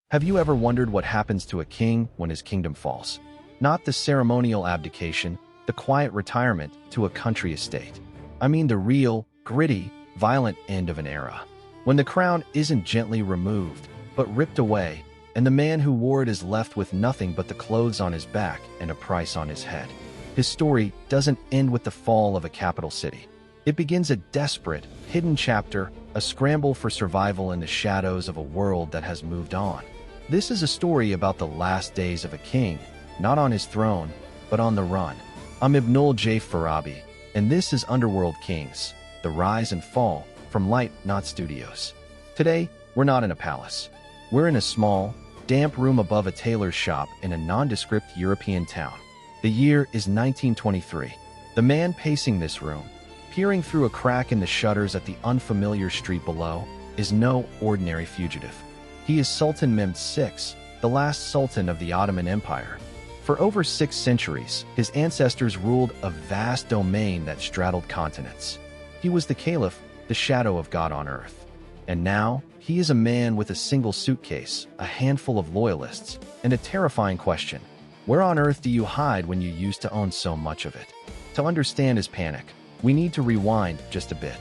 Have you ever wondered what happens to a king when his kingdom falls? Not the ceremonial abdication, the quiet retirement to a country estate. I mean the real, gritty, violent end of an era. When the crown isn't gently removed, but ripped away, and the man who wore it is left with nothing but the clothes on his back and a price on his head. His story doesn't end with the fall of a capital city. It begins a desperate, hidden chapter, a scramble for survival in the shadows of a world that has moved on. This is a story about the last days of a king, not on his throne, but on the run. I'm Ibnul J. Farabi, and this is Underworld Kings, the rise and fall from Light Not Studios. Today, we're not in a palace. We're in a small, damp room above a tailor's shop in a nondescript European town. The year is 1923. The man pacing this room, peering through a crack in the shutters at the unfamiliar street below, is no ordinary fugitive. He is Sultan Mehmed VI, the last sultan of the Ottoman Empire. For over 6 centuries, his ancestors ruled a vast domain that straddled continents. He was the caliph, the shadow of God on earth. And now, he is a man with a single suitcase, a handful of loyalists, and a terrifying question. Where on earth do you hide when you used to own so much of it? To understand his panic, we need to rewind just a bit.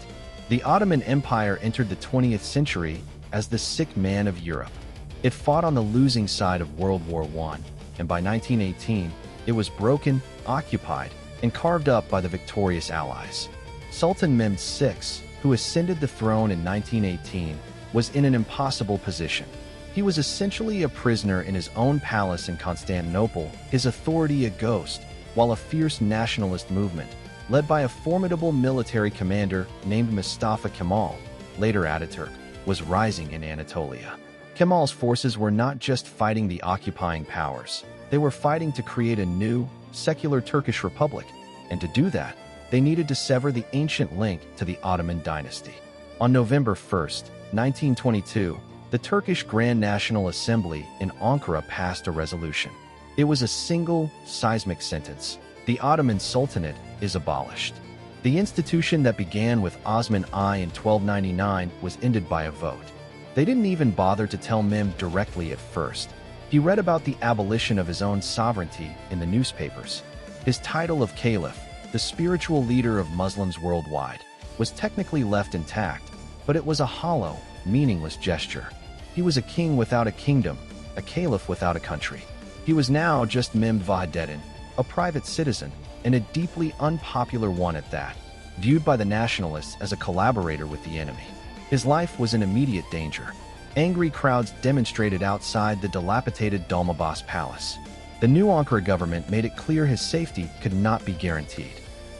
The Ottoman Empire entered the 20th century as the sick man of Europe. It fought on the losing side of World War I, and by 1918, it was broken, occupied, and carved up by the victorious Allies. Sultan Mehmed VI, who ascended the throne in 1918, was in an impossible position. He was essentially a prisoner in his own palace in Constantinople, his authority a ghost, while a fierce nationalist movement, led by a formidable military commander named Mustafa Kemal, later Ataturk, was rising in Anatolia. Kemal's forces were not just fighting the occupying powers, they were fighting to create a new, secular Turkish republic, and to do that, they needed to sever the ancient link to the Ottoman dynasty. On November 1st, 1922, the Turkish Grand National Assembly in Ankara passed a resolution. It was a single, seismic sentence. The Ottoman Sultanate is abolished. The institution that began with Osman I in 1299 was ended by a vote. They didn't even bother to tell Mehmed directly at first. He read about the abolition of his own sovereignty in the newspapers. His title of caliph, the spiritual leader of Muslims worldwide, was technically left intact, but it was a hollow, meaningless gesture. He was a king without a kingdom, a caliph without a country. He was now just Mehmed Vahdettin, a private citizen, and a deeply unpopular one at that, viewed by the nationalists as a collaborator with the enemy. His life was in immediate danger. Angry crowds demonstrated outside the dilapidated Dolmabahce Palace. The new Ankara government made it clear his safety could not be guaranteed.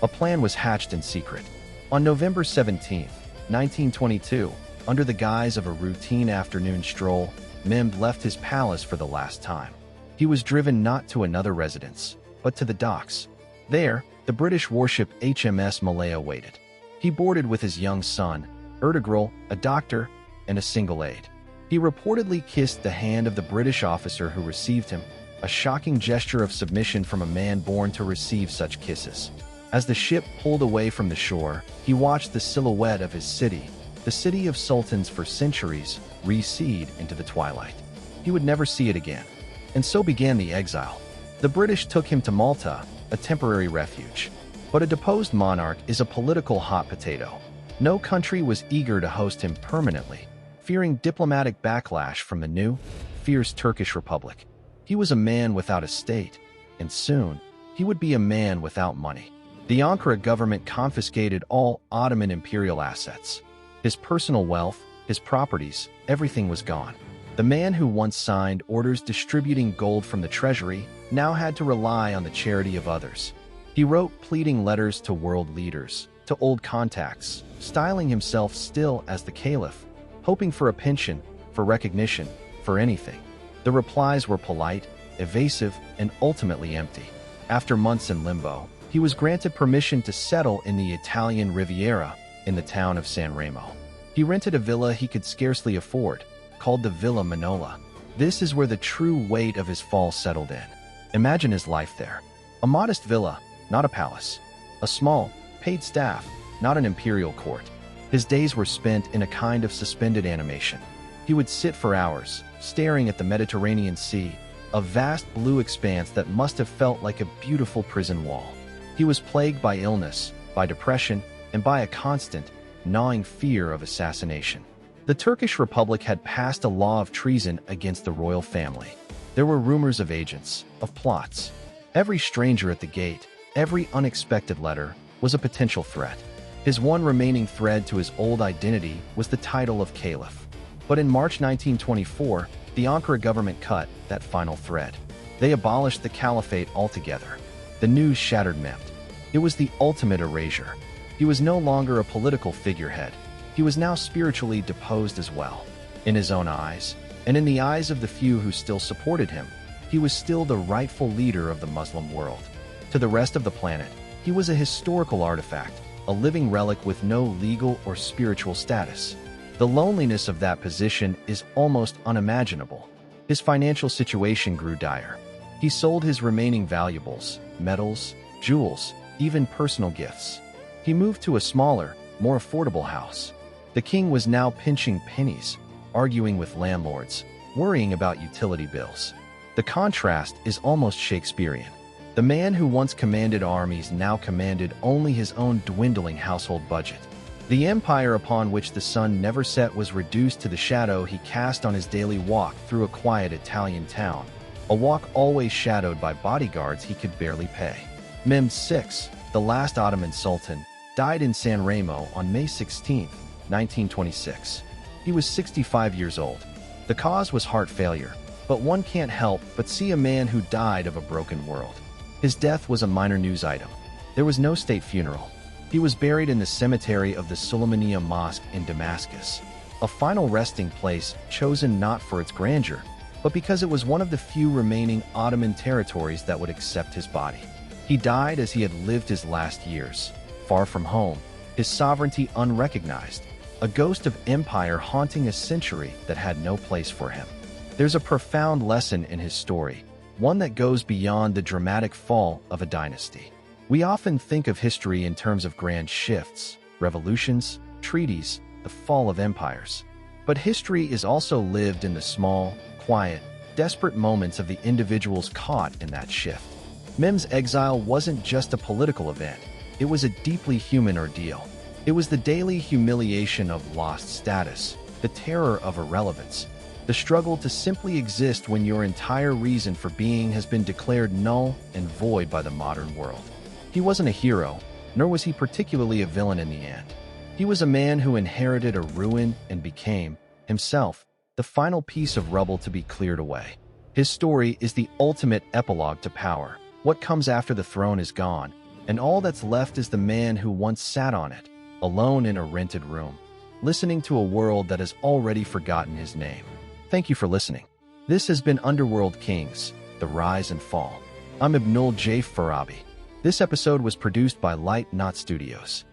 A plan was hatched in secret. On November 17, 1922, under the guise of a routine afternoon stroll, Mehmed left his palace for the last time. He was driven not to another residence, but to the docks. There, the British warship HMS Malaya waited. He boarded with his young son, Ertugrul, a doctor, and a single aide. He reportedly kissed the hand of the British officer who received him, a shocking gesture of submission from a man born to receive such kisses. As the ship pulled away from the shore, he watched the silhouette of his city, the city of sultans for centuries, recede into the twilight. He would never see it again. And so began the exile. The British took him to Malta, a temporary refuge. But a deposed monarch is a political hot potato. No country was eager to host him permanently, fearing diplomatic backlash from the new, fierce Turkish Republic. He was a man without a state, and soon, he would be a man without money. The Ankara government confiscated all Ottoman imperial assets. His personal wealth, his properties, everything was gone. The man who once signed orders distributing gold from the treasury now had to rely on the charity of others. He wrote pleading letters to world leaders, to old contacts, styling himself still as the caliph, hoping for a pension, for recognition, for anything. The replies were polite, evasive, and ultimately empty. After months in limbo, he was granted permission to settle in the Italian Riviera in the town of San Remo. He rented a villa he could scarcely afford, called the Villa Manola. This is where the true weight of his fall settled in. Imagine his life there. A modest villa, not a palace. A small, paid staff, not an imperial court. His days were spent in a kind of suspended animation. He would sit for hours, staring at the Mediterranean Sea, a vast blue expanse that must have felt like a beautiful prison wall. He was plagued by illness, by depression, and by a constant, gnawing fear of assassination. The Turkish Republic had passed a law of treason against the royal family. There were rumors of agents, of plots. Every stranger at the gate, every unexpected letter, was a potential threat. His one remaining thread to his old identity was the title of Caliph. But in March 1924, the Ankara government cut that final thread. They abolished the caliphate altogether. The news shattered Mehmed. It was the ultimate erasure. He was no longer a political figurehead. He was now spiritually deposed as well. In his own eyes, and in the eyes of the few who still supported him, he was still the rightful leader of the Muslim world. To the rest of the planet, he was a historical artifact, a living relic with no legal or spiritual status. The loneliness of that position is almost unimaginable. His financial situation grew dire. He sold his remaining valuables, medals, jewels, even personal gifts. He moved to a smaller, more affordable house. The king was now pinching pennies, arguing with landlords, worrying about utility bills. The contrast is almost Shakespearean. The man who once commanded armies now commanded only his own dwindling household budget. The empire upon which the sun never set was reduced to the shadow he cast on his daily walk through a quiet Italian town, a walk always shadowed by bodyguards he could barely pay. Mehmed VI, the last Ottoman Sultan, died in San Remo on May 16, 1926. He was 65 years old. The cause was heart failure, but one can't help but see a man who died of a broken world. His death was a minor news item. There was no state funeral. He was buried in the cemetery of the Suleymaniye Mosque in Damascus, a final resting place chosen not for its grandeur, but because it was one of the few remaining Ottoman territories that would accept his body. He died as he had lived his last years, far from home, his sovereignty unrecognized, a ghost of empire haunting a century that had no place for him. There's a profound lesson in his story, one that goes beyond the dramatic fall of a dynasty. We often think of history in terms of grand shifts, revolutions, treaties, the fall of empires. But history is also lived in the small, quiet, desperate moments of the individuals caught in that shift. Mehmed's exile wasn't just a political event. It was a deeply human ordeal. It was the daily humiliation of lost status, the terror of irrelevance, the struggle to simply exist when your entire reason for being has been declared null and void by the modern world. He wasn't a hero, nor was he particularly a villain in the end. He was a man who inherited a ruin and became, himself, the final piece of rubble to be cleared away. His story is the ultimate epilogue to power. What comes after the throne is gone, and all that's left is the man who once sat on it, alone in a rented room, listening to a world that has already forgotten his name. Thank you for listening. This has been Underworld Kings, The Rise and Fall. I'm Ibnul J. Farabi. This episode was produced by Light Knot Studios.